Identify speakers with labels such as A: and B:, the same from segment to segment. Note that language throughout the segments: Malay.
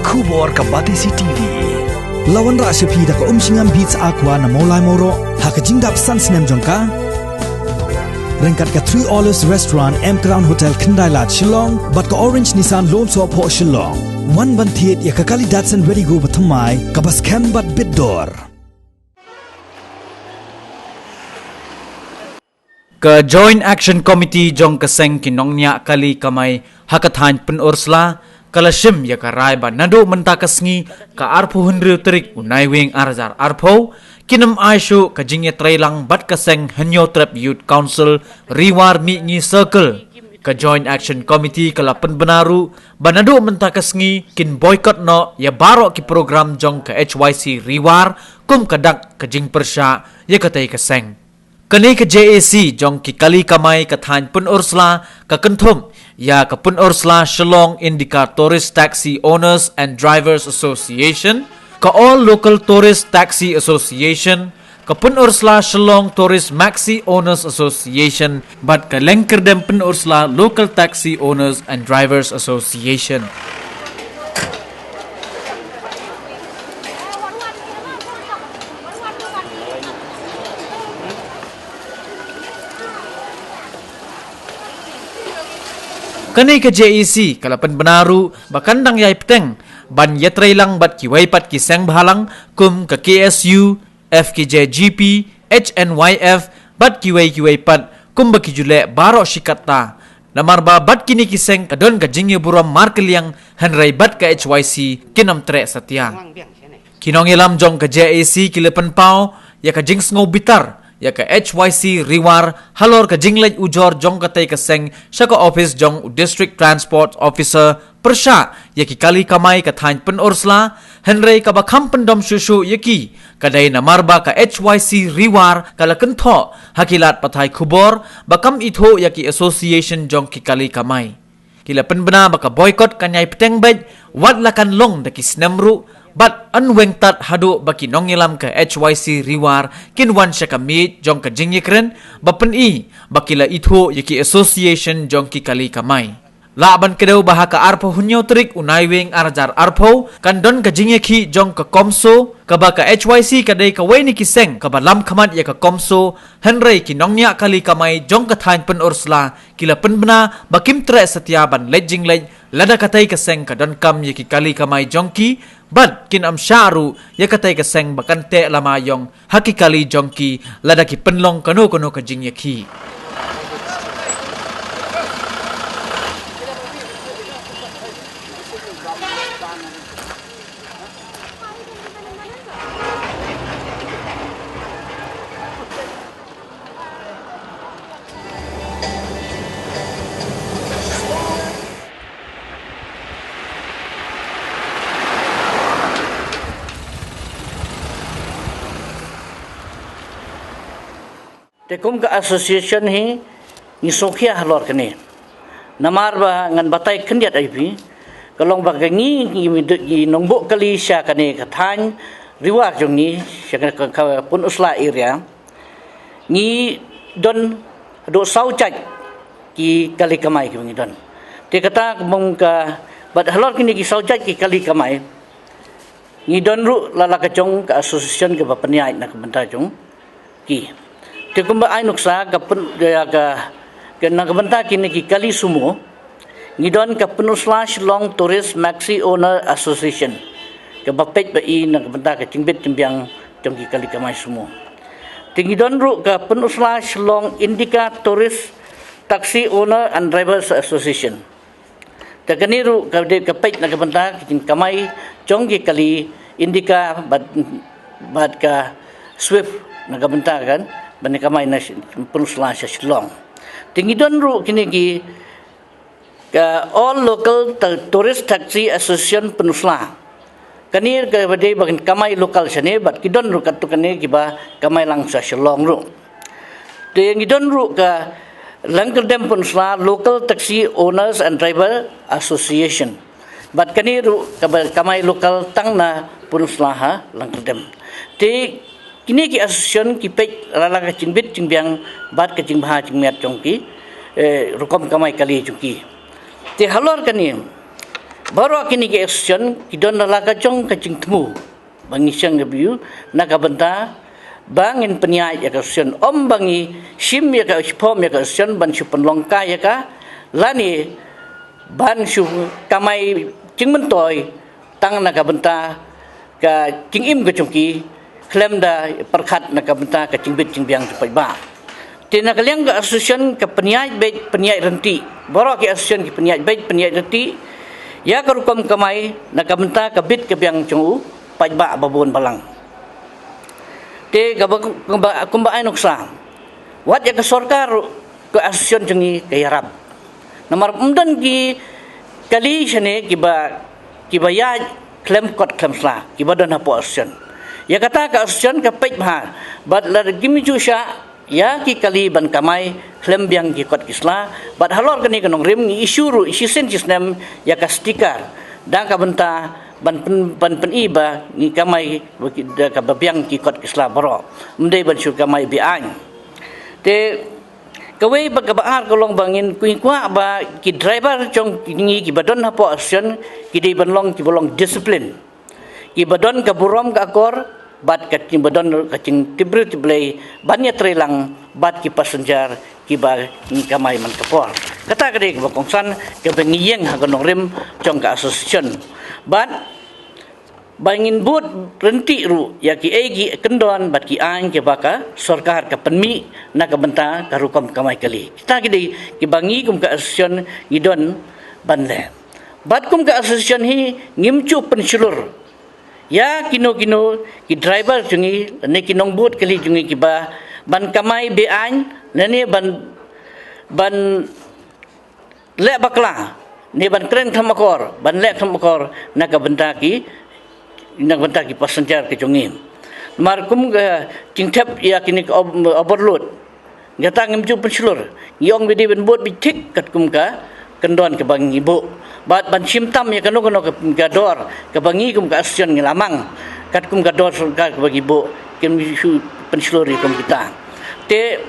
A: Kubor ka Batisi TV. Lawan ra sepi da ka singam beats aqua na molai moro ha ka jingdap sans nem jongka. Rengkat ka 3 Olives Restaurant M Crown Hotel Kendai Lat Shillong bat ka Orange Nissan Lone So Po Shillong. Wan ban thiet ya ka kali Datsun Ready Go bathamai ka bas kem bat bidor.
B: Ka Joint Action Committee jong kaseng kinongnya kali kamay hakathan pen ursla kalashim ya karai ba nado mentakasngi ka arpo hundriu terik unai wing arzar arpo kinam aishu ka jingye trailang bat kaseng hanyo trap youth council riwar mi ngi circle ka Joint Action Committee kala pen benaru ba nado mentakasngi kin boycott no ya baro ki program jong ka HYC riwar kum kadak ka jing persya ya katai kaseng kani ke JAC jong ki kali kamay kathan pun ursla ka kenthum ya ka pun ursla Shillong Indica Tourist Taxi Owners and Drivers Association ka all local tourist taxi association ka pun ursla Shillong Tourist Maxi Owners Association bat ka lengkerdem pun ursla Local Taxi Owners and Drivers Association. Kani ke JEC kalapan benaru bakandang yai peteng ban yatrai lang bat kiwai pat kiseng bahalang kum ke KSU FKJGP HNYF bat kiwai pat kum baki jule baro shikata namarba bat kini kiseng kadon ka jingye buram markeliang hanrai bat ka HYC kinam tre satya kinong ilam jong ke JEC kilepan pau ya ka jing sngo bitar ya ka HYC riwar halor ka jinglej ujor jong katay kaseng siya ka office jong district transport officer persya ya ki kali kamay kathain pen ursla henry ka bakam pendom syusyu yaki kaday namarba ka HYC riwar kala kentho hakilat patay kubor bakam itho yaki association jong ki kali kamay kila penbena baka boycott kanyay peteng bej wat lakan long daki snemru bat anweng tat hadu baki nongilam ke HYC riwar kinwan siya kamit jong ka jingyekren bapen i bakila itho yaki association jong ki kali kamay laban kedaw baha ka arpo hunyo terik unaiwing arjar arpo kandon ka jingyeki jong ka komso kaba ka HYC kaday ka weni kiseng kaba lam kamat ya ka komso henry kinongnya kali kamay jong ka thain pen ursla kila penbena bakim tre satyaban lejing lej lada katay kaseng kadon kam yaki kali kamay jongki bad kin am syaru ya katay kaseng bakante lamayong hakikali jongki lada ki penlong kano ka jingyeki.
C: Tekum ka association hi ni sokya halor kene namar ba ngan batai kendiat aipi kalong ba gangi ni nongbok kali sya kane kathan riwar jong ni sya ka pun usla area ni don do saucaj ki kali kamai ki don te kata mong ka bat halor kini ki saucaj ki kali kamai ni don ru lala ka jong ka association ke ba paniai na ka benta jong ki Tekumba ay nuksa kapun ka nakabanta kini ki kali sumo ngidon ka penusla Shillong Tourist Maxi Owner Association ka bapet ba i nakabanta ka tingbit timbiang jong ki kali kamay sumo tingidon ru ka penusla Shillong Indica Tourist Taxi Owner and Drivers Association takaniru ka de kapet nakabanta ki kamay jong ki kali Indica bad ka Swift nakabanta kan bani kamay na penusla sa Shillong. Tingidon ru kini ki all local tourist taxi association penusla. Kanir ka bade bagan kamay lokal sane bat kidon ru katu kani kiba kamay lang sa Shillong ru. Tingidon ru ka langkerdem penusla Local Taxi Owners and Driver Association. Bat kanir ru kamay lokal tang na penusla ha langkerdem. Kini ki association ki pek rala ka cingbit cingbiang bat ka cingbaha cingmiat congki rukom kamay kali cungki te halor kani Baru kini ke action kidon nalaga jong kacing temu bangi siang gabiu nakabenta bangin peniai ya action om bangi sim ya ka pom ya action ban su penlongka ya ka lani ban su kamai cing mentoi tang nakabenta ka cing im gacungki klem da perkat nakabenta ka cing bit cing biang cepat ba tina kaliang ka action ka peniai baik peniai renti baru ke action ki peniai baik peniai renti ya karukom kamai nakabenta ka bit ka biang cungu pajba babun balang te kumbaan nuksa wat ya ke sorkar ke asosian cengi ke yarab namar umdan ki kali sene kiba ya klem kot klem sla kiba dan hapo asosian ya kata ke asosian ke pej bah bat lar gimi jusha ya ki kali ban kamai klem biang ki kot kisla bat halor kani kanong rim ni isuru isisen sistem ya ka stiker dan ka benta ban pen iba ni kamai ka babiang ki kot kisla baro mdei ban sur kamai bi an te kawai ba kabaar kolong bangin kuin kwa ba ki driver chong ni ki badon hapo action ki dei ban long ki bolong discipline ki badon ka burom ka akor bat ka ting badon ka ting tibri tiblei ban ya trelang bat ki passenger ki ba ni kamai man kapor kata kade ka kongsan ka bangiyeng ha kanong rim chong ka association bat bangin but renti ru ya ki egi kendon bat ki an ke baka sarkar ka penmi na ka benta ka rukom kamai kali kita ki bangi kum ka association gidon banle bat kum ka association hi ngimcu pensulur ya kino ki driver jungi ne kinong but kali jungi ki ba ban kamai be an ne ban le bakla ne ban kren thamakor ban le thamakor na ka benta ki nak bentar ki passenger ke jungim markum ga cingtap ya kini overload gata ngimju pensulur yong bidi ben bot bitik kat kum ka kendon ke bang ibu bat ban simtam ya kanu ke gador ke bangi kum ka asion ngilamang kat kum gador surga ke bang ibu kemju pensulur kum kita te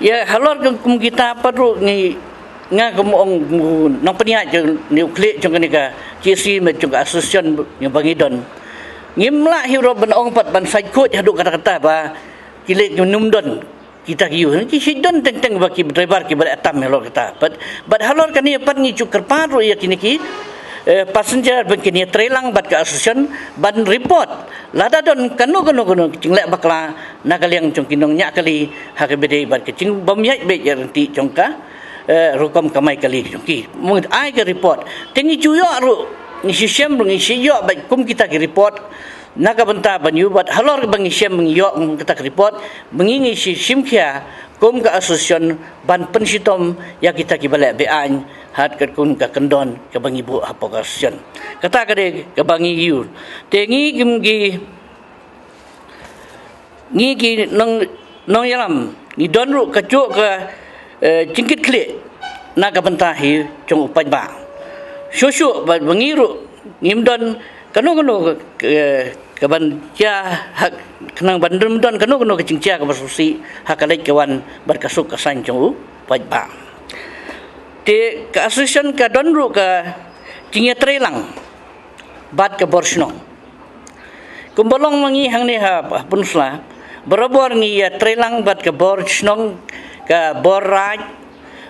C: ya halor kum kita perlu ni nga kumong nang peniat nuklear jong kani ka GC me jong asosion yang bangidon ngimla hiro ban ong pat ban saikut haduk kata-kata ba kilik numdon kita kiu ki sidon teng ba ki driver ki beratam helor kata but halor kani pat ni cukar paru ya kini ki passenger ban kini trelang bat ka asosion ban report lada don kanu cinglek bakla nakaliang jong kinong nya kali ha ke bede bat ke cing bamyai be ya renti jongka rukom kamai kali jongki mung ai ke report tengi cuyo ru ni sistem ngi siyo ba kum kita ki report naga benta banyu bat halor bangi sistem ngi yo kita ki report mengingi sistem kia kum ka asosian ban pensitom ya kita ki balak be an hat ka kun ka kendon ka bangi bu apa ka asosian kata kade ka bangi yu tengi gimgi ngi nong yalam ni donru ka cu ka cingkit klik naga benta hi cung upai ba susu bangiru ngimdon kanu ke ban cia hak kenang bandem don kanu ke cingcia ke basusi hak alai kawan berkasuk ke sancung pajba te ke asosian ke donru ke cingnya trelang bat ke borsnong kumbolong mangi hang ni ha punsla berobor ni ya trelang bat ke borsnong ke boraj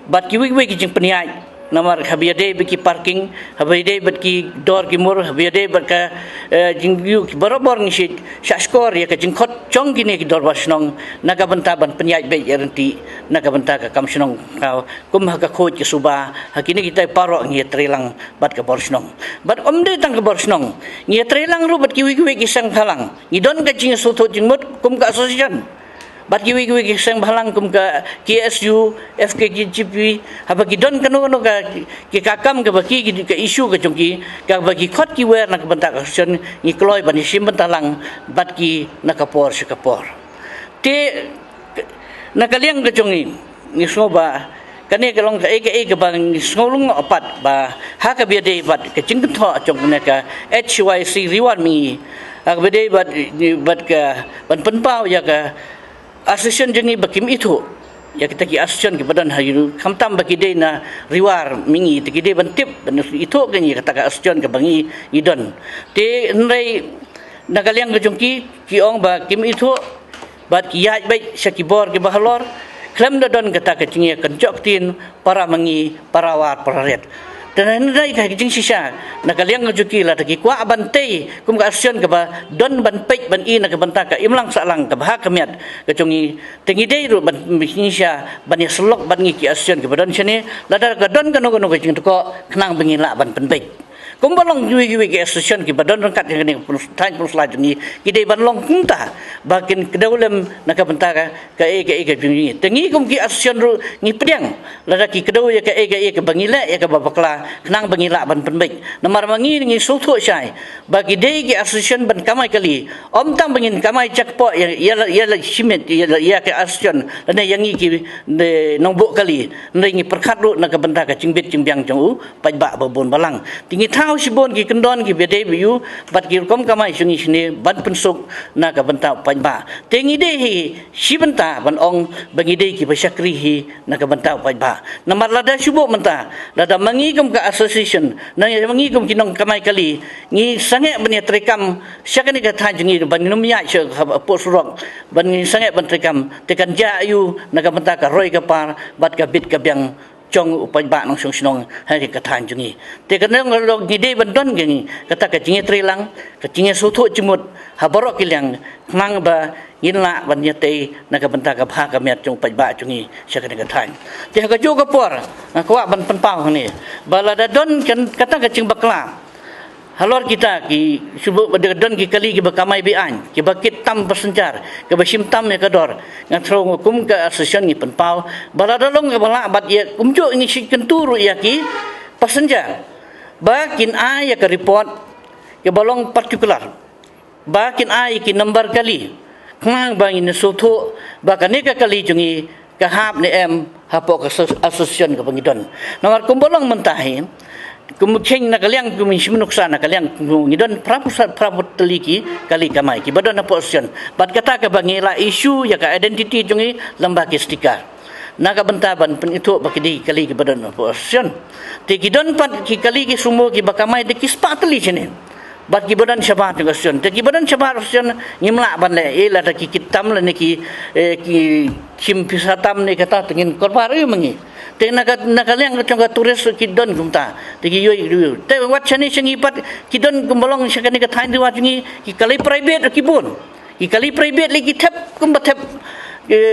C: bat ki wi ki jing peniai namar habiade beki parking habiade beki dor ki mur habiade berka jingyu barabor ni sit saskor ya ka jingkhot chong gini ki dor basnong naga benta ban penyai be yarenti naga benta ka kamsnong kum ha ka khoj ki suba hakini kita paro ngi trelang bat ka borsnong bat omde tang ka borsnong ngi trelang ru bat ki wi ki sang phalang ngi don ka jing sotho jingmut kum ka association bat kiwi sang balang kum ka KSU FKGGP haba gidon kanu ka ki kakam ka baki ka isu ka chungki ka bagi khot ki wer nak bentak action ni kloi bani sim bentalang bat ki nakapor sikapor te nakaliang ka chungi ni soba kani kalong ka eke bang ni ngolung apat ba ha ka biade bat ka cingtho chong ka HYC riwan mi ak biade bat ka ban penpau ya ka asosian jengi bakim itu ya kita ki asyon ki badan hayu kamtam bagi de na riwar mingi te ki de bantip ban itu kan ya kata ka asyon ke bangi idon te nrai nagaliang gejongki ki ong ba kim itu bat ki yaj bai syakibor ki bahalor klem don kata ka cingi kencok tin para mangi parawar pararet dan nrai ka jing sisa nagaliang gejoki la ki kwa bantai kum ka asyon ke ba don ban pek ban i na ka banta ka imlang salang ka bah kemiat kecongi tengi dei ru ban bisnisya ban ya selok ban ngi ki asyon ke badan sini ladar ka don kanu kanu jing ko kenang bengila ban penpek kumbalong yui ke asyon ki badan rangkat yang ni tan pun selajungi ki dei ban long kunta bakin kedawlem na ka banta ka e ke jing tengi kum ki asyon ru ngi pedang ladar ki kedaw ya ka e ke bangila ya ka babakla kenang bengila ban penpek namar mangi ngi sutu syai bagi dei ki asyon ban kamai kali om tang bengin kamai jakpo ya simit ya ke asyon lana yang ki nombok kali ngi perkhat ru na ka banta ka cingbit cingbiang jong pajba babon balang tingi thau sibon ki kendon ki bede biu bat ki kom kamai sungi sini ban pensuk na ka banta pajba tingi dei si banta ban ong bagi dei ki basyakri hi na ka banta pajba namar lada subo menta lada mangi kom ka association na mangi kom kinong kamai kali ngi sange bani trekam syakani ka than jingi ban num ya che posurok ban ngi sange ban trekam tekan ja ayu na ka banta ka roi ka par bat ka bit ka biang chong upai ba nong song hari ka than jingi tekan nong gide ban don gini kata ka jingi trelang ka jingi suthu jimut haborok kilang nang ba inla ban yate na ka banta ka bha ka miat chong pai ba jingi syakani ka than te ka ju ka por ka wa ban penpau ni balada don kan kata ka cing bakla halor kita ki subuh badon ki kali ki bakamai bian ki bakit tam pasenjar ki basim tam ya kador ngan throng kum ka asosian ni penpau baladolong ka bala bat ya kumjo ini si kenturu ya ki pasenjar bakin ya ka report ki balong partikular bakin ki number kali kang bangin sutu bakane ka kali jungi ka hap ni hapok asosian ka pangidon nomor kumbolong mentahin kumucing na kaliang kuminuksa na kaliang ngidon praput teliki kali kamai ki badon na posyon bat kata ka bangila isu ya ka identity jungi lembaki stika naga bentaban pen itu baki kali ki badon na posyon ti kidon pat ki kali ki sumo ki bakamai de ki spatli sini bat ki badan syabat ka syon te ki badan syabat syon ngimla ban le ela ta ki kitam le ki kim pisatam ne kata tengin korbar mengi te nakaliang ka turis kidon kumta te ki yoi te wat chani sengi pat kidon kumbolong syakani ka thain diwa jingi ki kali private ki bun ki kali private li ki thep kum bathep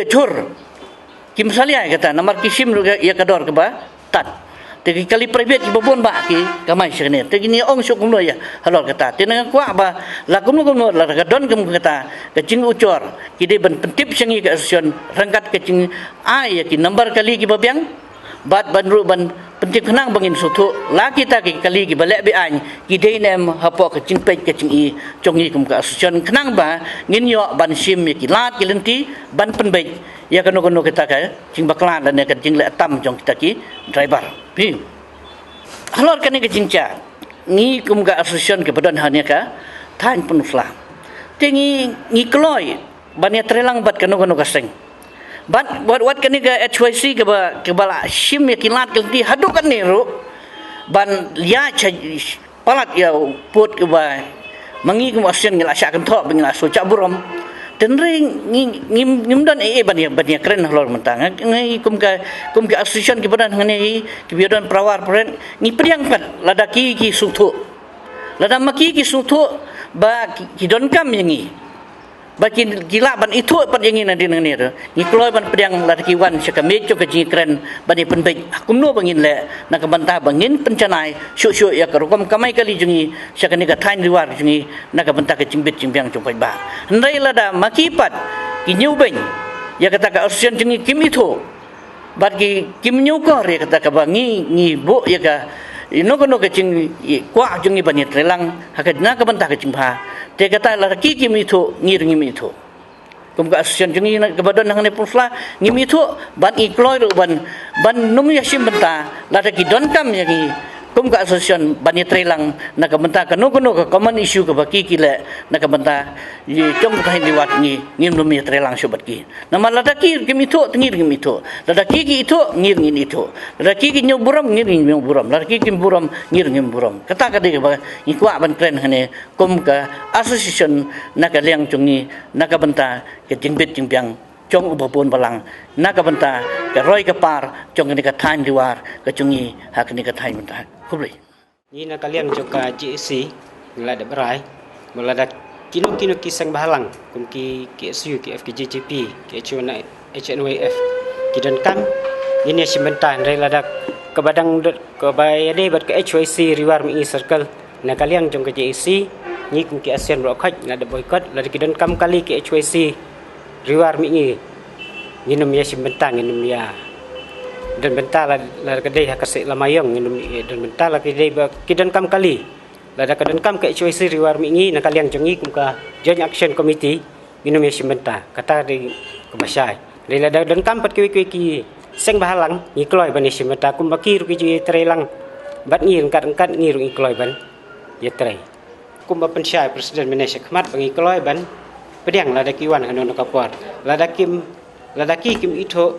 C: chur kim salia kata namar kisim ya kador ke ba tat te ki kali private ki babon ba ki kamai syakani te ni ong syuk kumlo ya halor kata te nang kwa ba la kumlo la ka don kum kata ka jing ucor ki de ban pentip sengi ka asosian rangkat ka jing ya ki number kali ki babiang bat banru ban penting kenang bangin sutu la kita ki kali ki balek bi an ki deinem hapo ka cingpet ka cingi congi kum ka asosian kenang ba ngin yo ban sim ki lat ki lenti ban penbek ya kanu kita ka cing baklan dan ka cing le tam jong kita ki driver pi halor kan ka cingca ni kum ka asosian ke badan hanya ka than penusla tingi ni kloi ban ya trelang bat kanu ka seng bat wat kani ka HYC ke bala sim ya kilat kelti hadukan ni ru ban lia palat ya put ke ba mangi ke asien ngila syakan thok bingla so cak burom den ring ngimdan ban ya keren halor mentang ngi kum ka asosian ke badan ngani ke bidan prawar pren ni priang pat ladaki ki sutu lada maki ki sutu ba ki don kam yangi baki gila ban itu pat yang ini nanti ni tu ni keluar ban pedang laki wan sekamit cok keren bani penbaik kumno bangin le nak bantah bangin pencanai syuk ya kerokom kamai kali jungi sekani ka thain luar jungi nak bantah ke cimbit cimbiang cumpai ba ndai lada makipat ki nyubeng ya kata ka asosian jungi kim itu bagi kim nyukor ya kata ka bangi ni bu ya ka ino kono ke cing kwa jungi bani trelang hakadna ka bantah ke cimpha te kata laki kim itu ngiringi itu kum ka asosian jungi ke badan nang ne pusla ngim itu ban ikloi ban num yasim benta la ki don kam yangi kum ka association bani trelang na ka benta ka no ka common issue ka baki kile na ka benta yi chong ka hin liwat ni ngim no mi trelang shu batki na maladaki kimito ngir kimito ladaki ki itu ngir ngin itu ladaki ki nyu buram ngir ngin buram ladaki ki buram ngir ngin buram kata ka de ba ni kwa ban tren hane kum ka association na ka liang chung ni na ka benta ke jingbit jingpiang trong ubapun balang naga benta ke roi ke par trong ni ka thain diwar ke chungi hak ni ka thain benta khubli
D: ni na kalian joka GC ngala de berai melada kino kisang bahalang kum ki KSU ki FKJJP ki HNYF ki dan kam ini sebentar relada ke badang ke bayade bat ke HYC riwar mi circle na kalian jong ke GC ni kum ki ASEAN broadcast ngada boycott lada ki dan kam kali ki HYC riwar mi nginum ya simbentang nginum ya dan bentar la kedai hakase lamayong nginum dan bentar la kedai kidan kam kali la da kadan kam ke HYC riwar mi na kaliang jongi kum ka joint action committee nginum ya simbentang kata di kebasai la da dan kam pat ki seng bahalang ni kloi ban simbentang kum baki ru ki trelang bat ngi angkat ngi ru kloi ban ya tre kum ba pensyai presiden Malaysia khmat bangi kloi ban pedang la da kiwan hanon kapor ladaki kim ito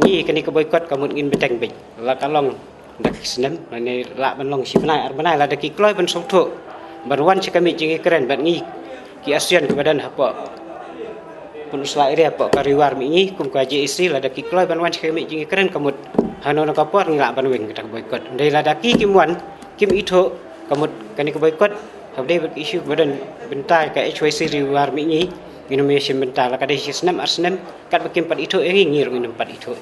D: ni kani ke boykot kamut ngin beteng bej la kalong dak snem ni la ban long sipnai arbanai ladaki kloi ban sokto barwan sikami jingi keren bat ngi ki ASEAN ke badan apa pun usla area apa kariwar mi ngi kum ka JEC ladaki kloi ban wan sikami jingi keren kamut hanon kapor ngak ban wing dak boykot dei ladaki kim wan kim ito kamut kani ke boykot habde bat isu badan bentai ka HYC riwar mi ngi Indonesia bentar la kadai senam arsenam kat bakim pat itu ngir minum pat itu